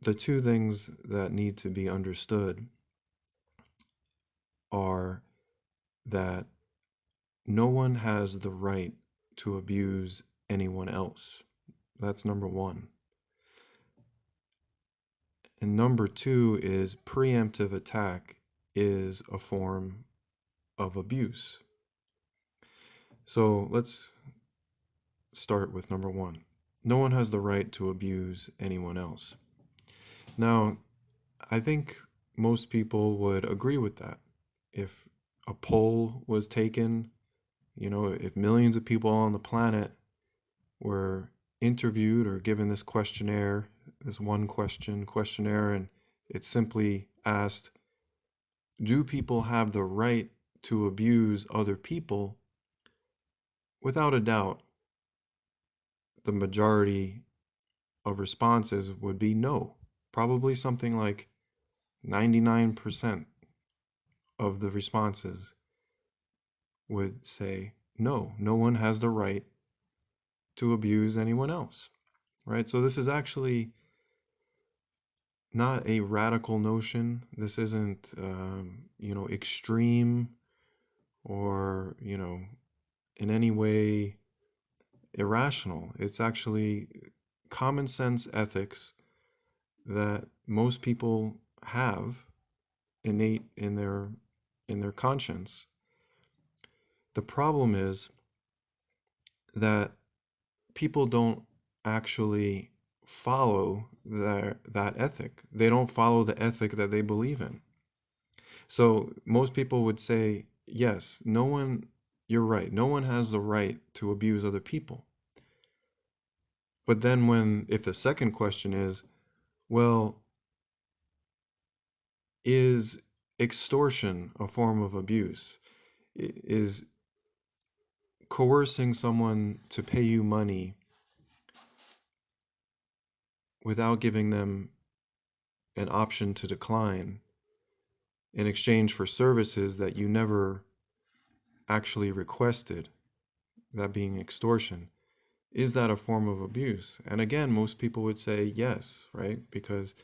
the two things that need to be understood are that no one has the right to abuse anyone else. That's number one. And number two is preemptive attack is a form of abuse. So let's start with number one. No one has the right to abuse anyone else. Now, I think most people would agree with that. If a poll was taken, if millions of people on the planet were interviewed or given this questionnaire, this one questionnaire, and it simply asked, do people have the right to abuse other people? Without a doubt, the majority of responses would be no. Probably something like 99% of the responses would say no, no one has the right to abuse anyone else, right? So this is actually not a radical notion. This isn't, extreme or, in any way irrational. It's actually common sense ethics that most people have innate in their conscience. The problem is that people don't actually follow that ethic. They don't follow the ethic that they believe in. So most people would say, yes, you're right. No one has the right to abuse other people. But then if the second question is, well, is extortion a form of abuse? Is coercing someone to pay you money without giving them an option to decline in exchange for services that you never actually requested, that being extortion, is that a form of abuse? And again, most people would say yes, right? Because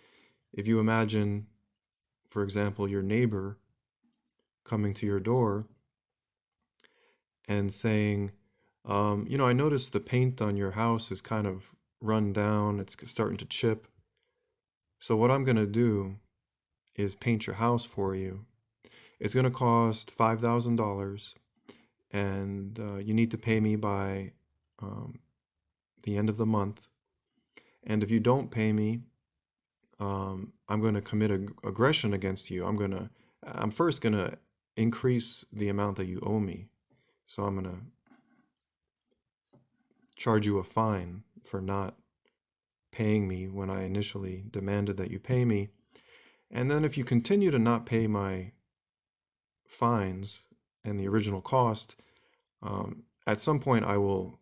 if you imagine, for example, your neighbor coming to your door and saying, I noticed the paint on your house is kind of run down, it's starting to chip. So what I'm going to do is paint your house for you. It's going to cost $5,000, and you need to pay me by the end of the month. And if you don't pay me, I'm going to commit aggression against you. I'm first going to increase the amount that you owe me. So I'm going to charge you a fine for not paying me when I initially demanded that you pay me. And then if you continue to not pay my fines and the original cost, at some point I will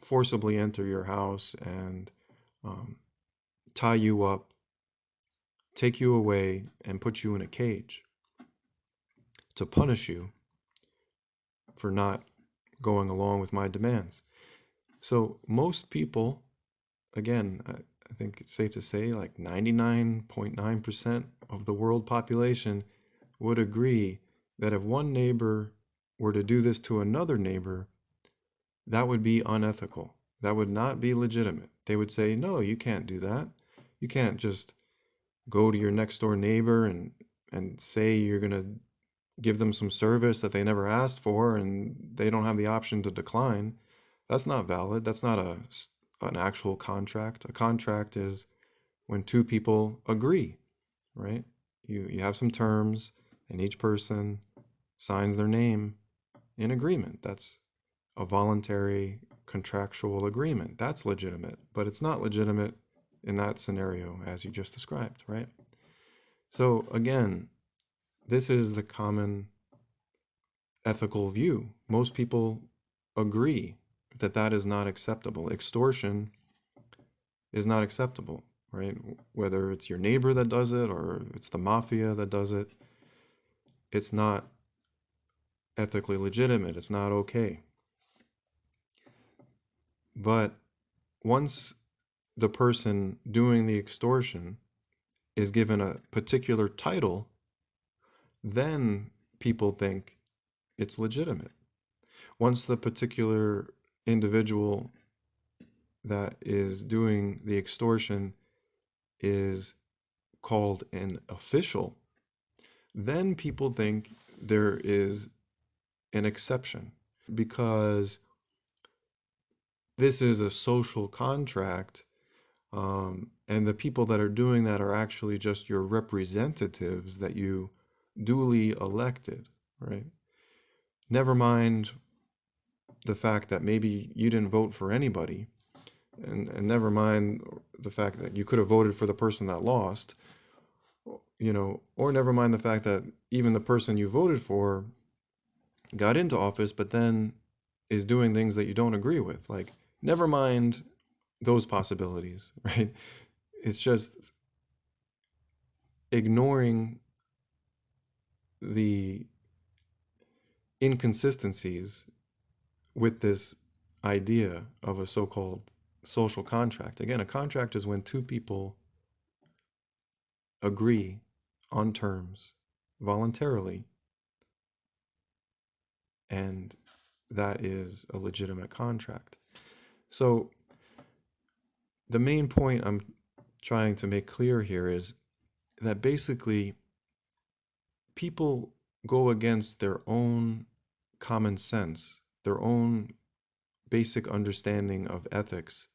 forcibly enter your house and tie you up, take you away, and put you in a cage to punish you for not going along with my demands. So most people, again, I think it's safe to say like 99.9% of the world population would agree that if one neighbor were to do this to another neighbor, that would be unethical. That would not be legitimate. They would say, no, you can't do that. You can't just go to your next door neighbor and say you're going to give them some service that they never asked for and they don't have the option to decline. That's not valid. That's not an actual contract. A contract is when two people agree, right? You have some terms and each person signs their name in agreement. That's a voluntary contractual agreement. That's legitimate, but it's not legitimate in that scenario as you just described, right? So again, this is the common ethical view. Most people agree that that is not acceptable. Extortion is not acceptable, right? Whether it's your neighbor that does it or it's the mafia that does it, it's not ethically legitimate. It's not okay. But once the person doing the extortion is given a particular title, then people think it's legitimate. Once the particular individual that is doing the extortion is called an official, then people think there is an exception because this is a social contract, and the people that are doing that are actually just your representatives that you duly elected, right? Never mind the fact that maybe you didn't vote for anybody, and never mind the fact that you could have voted for the person that lost, or never mind the fact that even the person you voted for got into office, but then is doing things that you don't agree with. Like, never mind those possibilities, right? It's just ignoring the inconsistencies with this idea of a so-called social contract. Again, a contract is when two people agree on terms voluntarily, and that is a legitimate contract. So the main point I'm trying to make clear here is that basically people go against their own common sense, their own basic understanding of ethics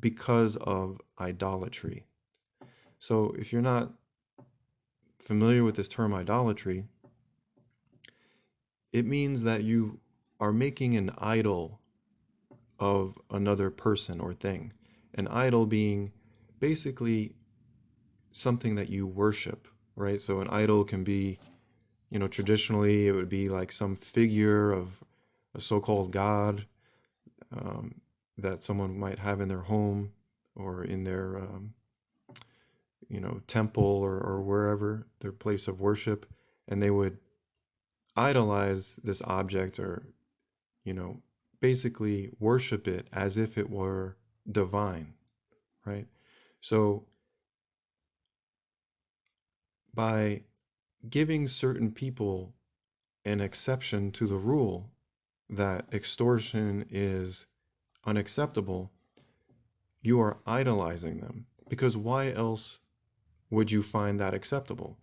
because of idolatry. So if you're not familiar with this term idolatry, it means that you are making an idol of another person or thing. An idol being basically something that you worship, right? So an idol can be, traditionally it would be like some figure of a so-called god, that someone might have in their home or in their, temple or wherever, their place of worship. And they would idolize this object or, basically worship it as if it were divine, right? So by giving certain people an exception to the rule that extortion is unacceptable, you are idolizing them. Because why else would you find that acceptable?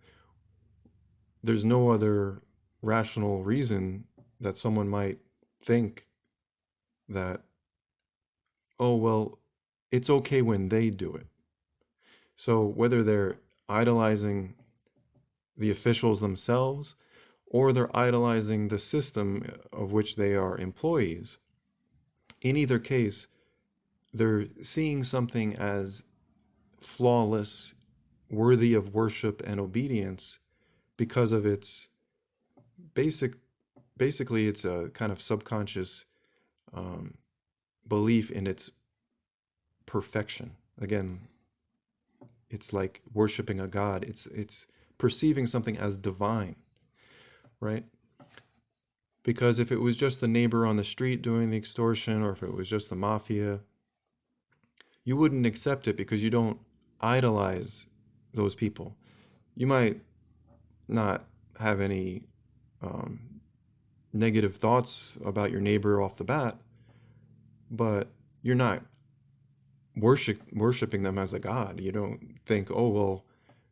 There's no other rational reason that someone might think that, oh, well, it's okay when they do it. So whether they're idolizing the officials themselves or they're idolizing the system of which they are employees, in either case, they're seeing something as flawless, worthy of worship and obedience because of its basically it's a kind of subconscious belief in its perfection. Again, it's like worshiping a god. It's perceiving something as divine, right? Because if it was just the neighbor on the street doing the extortion, or if it was just the mafia, you wouldn't accept it because you don't idolize those people. You might not have any negative thoughts about your neighbor off the bat, but you're not worshiping them as a god. You don't think, oh, well,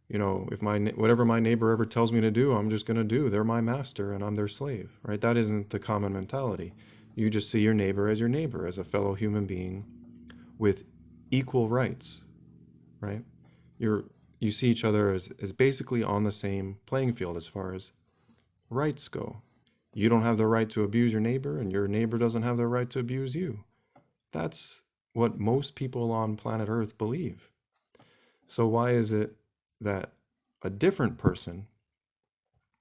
if whatever my neighbor ever tells me to do, I'm just going to do. They're my master and I'm their slave, right? That isn't the common mentality. You just see your neighbor, as a fellow human being with equal rights, right? You see each other as basically on the same playing field as far as rights go. You don't have the right to abuse your neighbor, and your neighbor doesn't have the right to abuse you. That's what most people on planet Earth believe. So why is it that a different person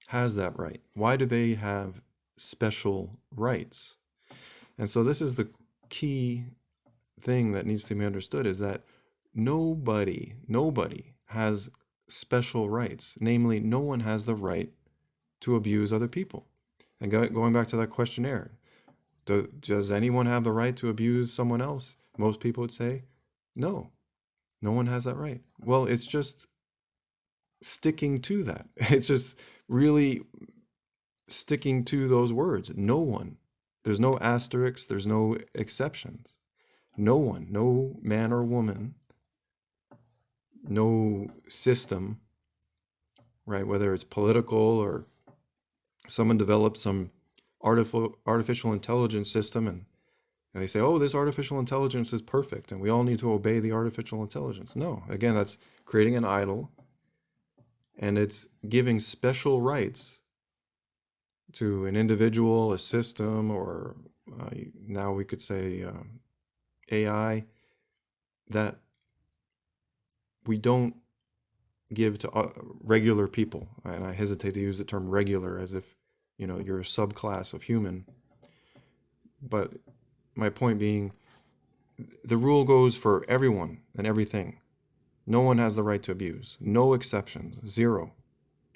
has that right? Why do they have special rights? And so this is the key thing that needs to be understood, is that nobody has special rights. Namely, no one has the right to abuse other people. And going back to that questionnaire, does anyone have the right to abuse someone else? Most people would say, no one has that right. Well, it's just sticking to that. It's just really sticking to those words. No one. There's no asterisks, there's no exceptions. No one, no man or woman, no system, right? Whether it's political or someone develops some artificial intelligence system and they say, oh, this artificial intelligence is perfect and we all need to obey the artificial intelligence. No, again, that's creating an idol, and it's giving special rights to an individual, a system, or now we could say AI, that we don't give to regular people. And I hesitate to use the term regular as if, you're a subclass of human. But my point being, the rule goes for everyone and everything. No one has the right to abuse. No exceptions. Zero.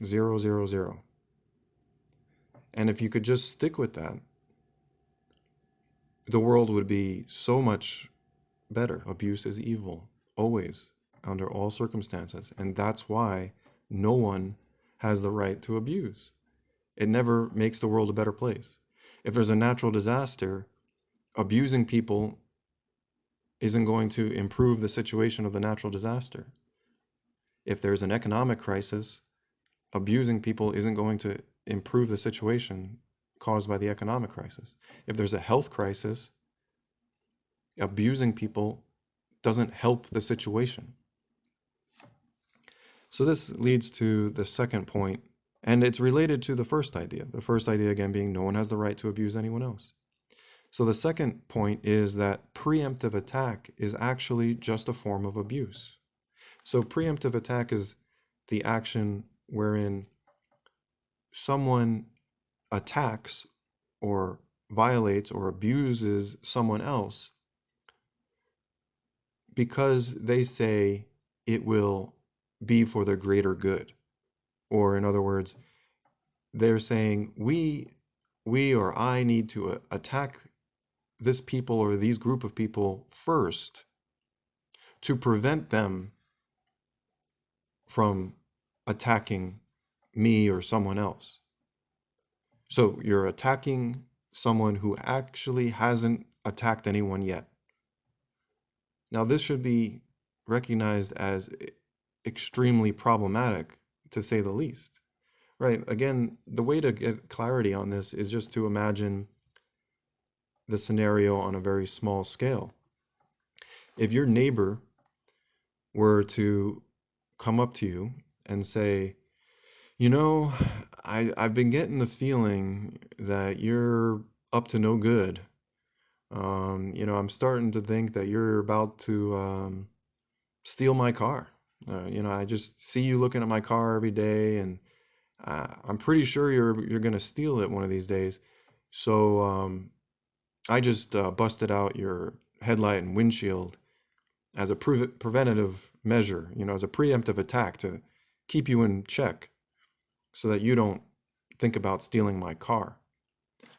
Zero, zero, zero. And if you could just stick with that, the world would be so much better. Abuse is evil, always, under all circumstances. And that's why no one has the right to abuse. It never makes the world a better place. If there's a natural disaster, abusing people isn't going to improve the situation of the natural disaster. If there's an economic crisis, abusing people isn't going to improve the situation caused by the economic crisis. If there's a health crisis, abusing people doesn't help the situation. So this leads to the second point, and it's related to the first idea. The first idea, again, being no one has the right to abuse anyone else. So the second point is that preemptive attack is actually just a form of abuse. So preemptive attack is the action wherein someone attacks or violates or abuses someone else because they say it will be for the greater good. Or in other words, they're saying we or I need to attack this people or these group of people first to prevent them from attacking me or someone else. So you're attacking someone who actually hasn't attacked anyone yet. Now, this should be recognized as extremely problematic, to say the least, right? Again, the way to get clarity on this is just to imagine the scenario on a very small scale. If your neighbor were to come up to you and say, I've been getting the feeling that you're up to no good. I'm starting to think that you're about to steal my car. I just see you looking at my car every day, and I'm pretty sure you're going to steal it one of these days. So I just busted out your headlight and windshield as a preventative measure, as a preemptive attack to keep you in check so that you don't think about stealing my car,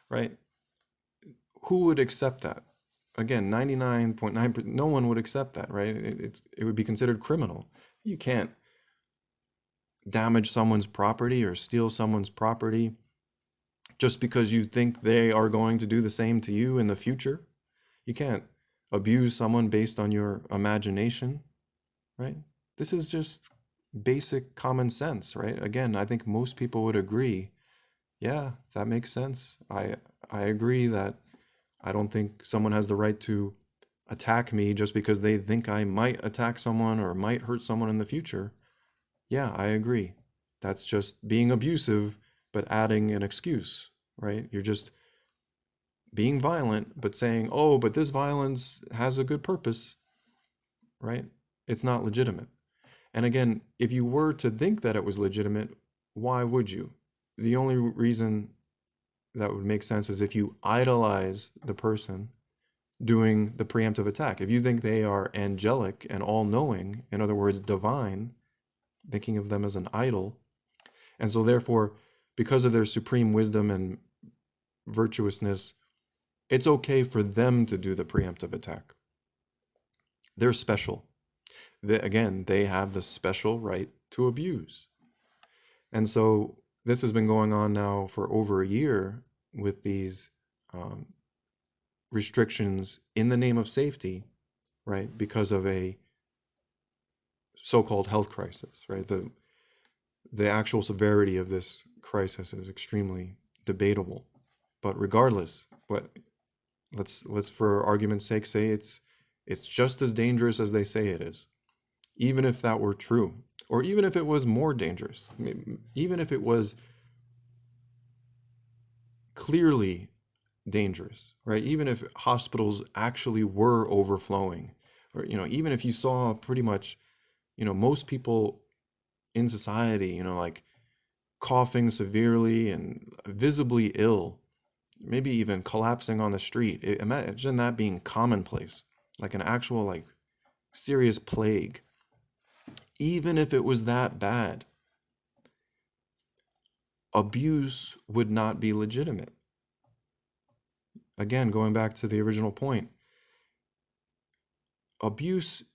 right? Who would accept that? Again, 99.9%, no one would accept that, right? It would be considered criminal. You can't damage someone's property or steal someone's property just because you think they are going to do the same to you in the future. You can't abuse someone based on your imagination, right? This is just basic common sense, right? Again, I think most people would agree. Yeah, that makes sense. I agree that I don't think someone has the right to attack me just because they think I might attack someone or might hurt someone in the future. Yeah, I agree. That's just being abusive, but adding an excuse, right? You're just being violent, but saying, oh, but this violence has a good purpose, right? It's not legitimate. And again, if you were to think that it was legitimate, why would you? The only reason that would make sense is if you idolize the person doing the preemptive attack. If you think they are angelic and all-knowing, in other words, divine, thinking of them as an idol, and so therefore, because of their supreme wisdom and virtuousness, it's okay for them to do the preemptive attack. They're special. Again, they have the special right to abuse. And so this has been going on now for over a year with these um, restrictions in the name of safety, right? Because of a so-called health crisis, right? The actual severity of this crisis is extremely debatable. But regardless, but let's for argument's sake say it's just as dangerous as they say it is. Even if that were true, or even if it was more dangerous, even if it was clearly dangerous, right? Even if hospitals actually were overflowing, or even if you saw pretty much, most people in society, like coughing severely and visibly ill, maybe even collapsing on the street. Imagine that being commonplace, like an actual like serious plague. Even if it was that bad, abuse would not be legitimate. Again, going back to the original point, abuse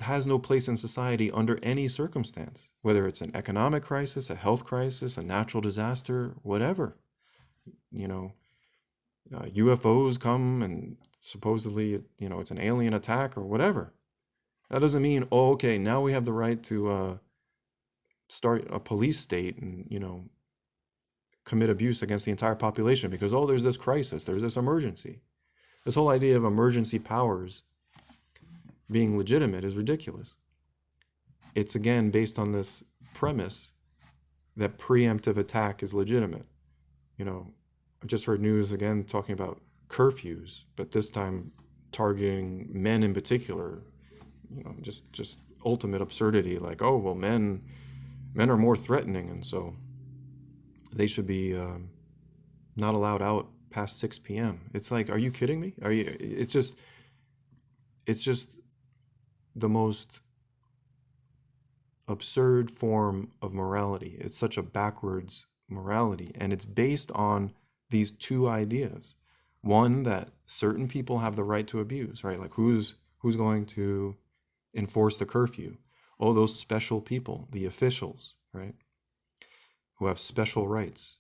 has no place in society under any circumstance, whether it's an economic crisis, a health crisis, a natural disaster, whatever. You know, UFOs come and supposedly, it's an alien attack or whatever. That doesn't mean, oh, okay, now we have the right to start a police state and, commit abuse against the entire population because, oh, there's this crisis, there's this emergency. This whole idea of emergency powers being legitimate is ridiculous. It's again based on this premise that preemptive attack is legitimate. I just heard news again talking about curfews, but this time targeting men in particular. Just ultimate absurdity. Like, oh well, men are more threatening, and so they should be not allowed out past 6 p.m. It's like, are you kidding me? Are you? It's just the most absurd form of morality. It's such a backwards morality, and it's based on these two ideas. One, that certain people have the right to abuse, right? Like who's going to enforce the curfew? Oh, those special people, the officials, right? Who have special rights.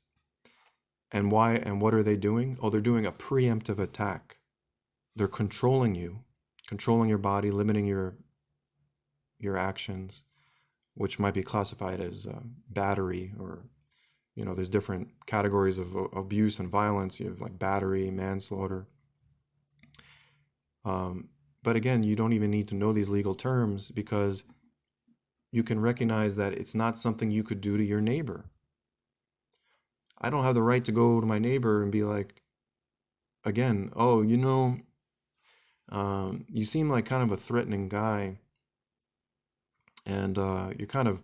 And why and what are they doing? Oh, they're doing a preemptive attack. They're controlling you, controlling your body, limiting your actions, which might be classified as battery, or there's different categories of abuse and violence. You have like battery, manslaughter. But again, you don't even need to know these legal terms because you can recognize that it's not something you could do to your neighbor. I don't have the right to go to my neighbor and be like, again, oh, you seem like kind of a threatening guy, and you're kind of,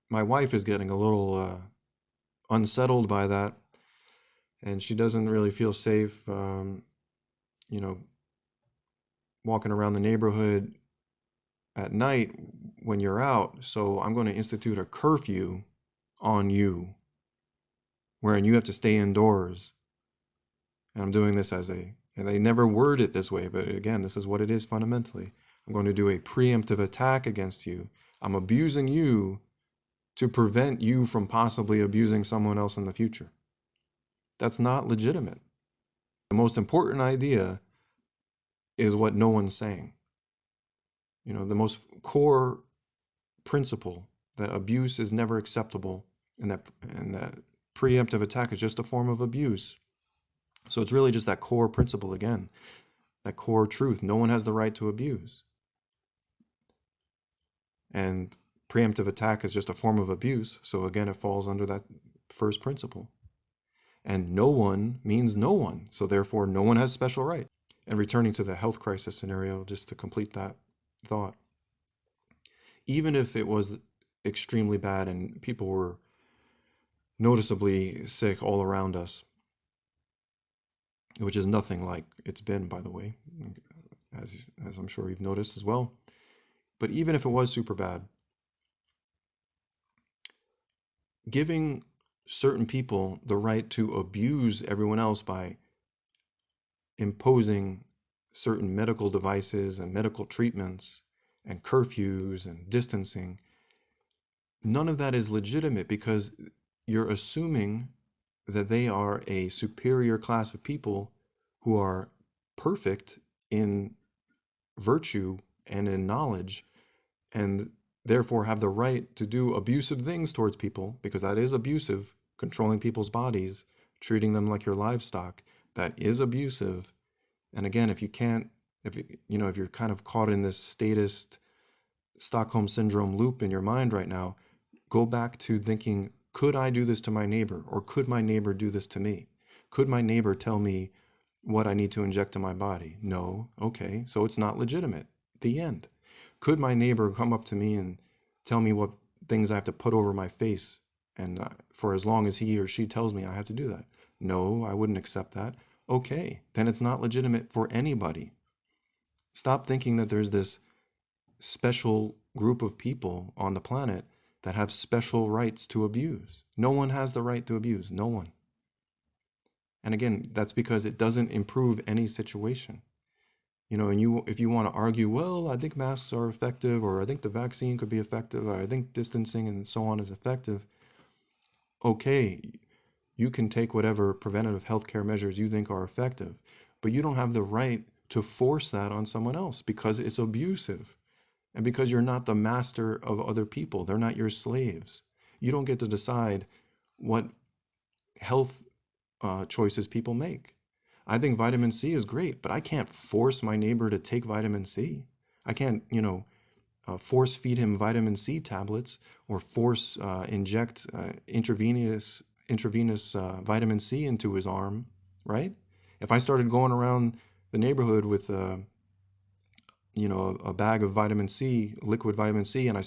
my wife is getting a little unsettled by that, and she doesn't really feel safe, you know, walking around the neighborhood at night when you're out. So I'm going to institute a curfew on you, wherein you have to stay indoors. And I'm doing this and they never word it this way, but again, this is what it is fundamentally. I'm going to do a preemptive attack against you. I'm abusing you to prevent you from possibly abusing someone else in the future. That's not legitimate. The most important idea is what no one's saying. The most core principle, that abuse is never acceptable, and that preemptive attack is just a form of abuse. So it's really just that core principle again, that core truth. No one has the right to abuse. And preemptive attack is just a form of abuse. So again, it falls under that first principle. And no one means no one. So therefore, no one has special right. And returning to the health crisis scenario, just to complete that thought, even if it was extremely bad and people were noticeably sick all around us, which is nothing like it's been, by the way, as I'm sure you've noticed as well. But even if it was super bad, giving certain people the right to abuse everyone else by imposing certain medical devices and medical treatments and curfews and distancing, none of that is legitimate because you're assuming that they are a superior class of people who are perfect in virtue and in knowledge, and therefore have the right to do abusive things towards people, because that is abusive, controlling people's bodies, treating them like your livestock. That is abusive. And again, if you can't, if if you're kind of caught in this statist Stockholm syndrome loop in your mind right now, go back to thinking, could I do this to my neighbor? Or could my neighbor do this to me? Could my neighbor tell me what I need to inject to my body? No. Okay. So it's not legitimate. The end. Could my neighbor come up to me and tell me what things I have to put over my face? And for as long as he or she tells me I have to do that? No, I wouldn't accept that. Okay. Then it's not legitimate for anybody. Stop thinking that there's this special group of people on the planet that have special rights to abuse. No one has the right to abuse. No one. And again, that's because it doesn't improve any situation. And if you want to argue, well, I think masks are effective, or I think the vaccine could be effective, or I think distancing and so on is effective. Okay, you can take whatever preventative healthcare measures you think are effective, but you don't have the right to force that on someone else because it's abusive. And because you're not the master of other people, they're not your slaves. You don't get to decide what health choices people make. I think vitamin C is great, but I can't force my neighbor to take vitamin C. I can't, force feed him vitamin C tablets or force inject intravenous vitamin C into his arm, right? If I started going around the neighborhood with a bag of vitamin C, liquid vitamin C, and I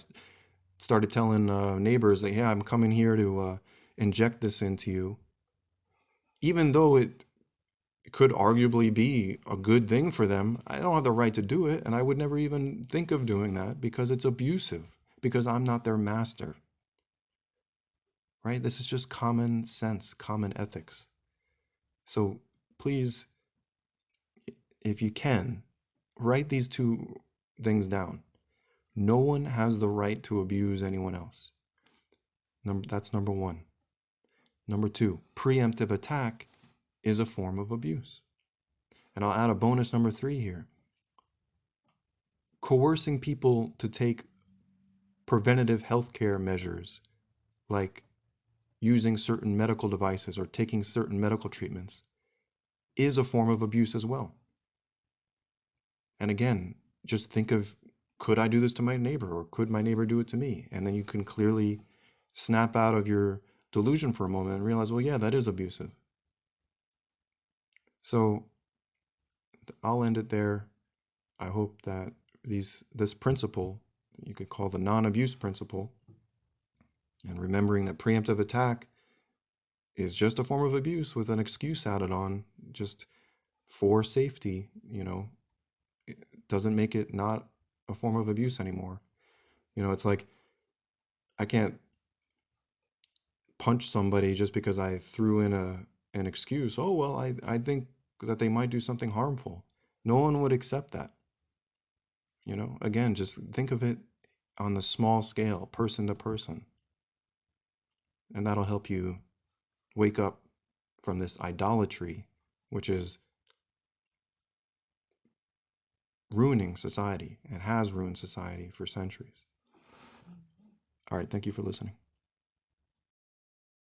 started telling neighbors that, yeah, I'm coming here to inject this into you, even though it could arguably be a good thing for them, I don't have the right to do it, and I would never even think of doing that because it's abusive, because I'm not their master, right? This is just common sense, common ethics. So please, if you can, write these two things down. No one has the right to abuse anyone else. That's number one. Number two, preemptive attack is a form of abuse. And I'll add a bonus number three here. Coercing people to take preventative healthcare measures, like using certain medical devices or taking certain medical treatments, is a form of abuse as well. And again, just think of, could I do this to my neighbor, or could my neighbor do it to me? And then you can clearly snap out of your delusion for a moment and realize, well, yeah, that is abusive. So I'll end it there. I hope that this principle, you could call the non-abuse principle, and remembering that preemptive attack is just a form of abuse with an excuse added on, just for safety, it doesn't make it not a form of abuse anymore. It's like, I can't punch somebody just because I threw in an excuse. Oh, well, I think that they might do something harmful. No one would accept that. Again, just think of it on the small scale, person to person. And that'll help you wake up from this idolatry, which is ruining society and has ruined society for centuries. All right, thank you for listening.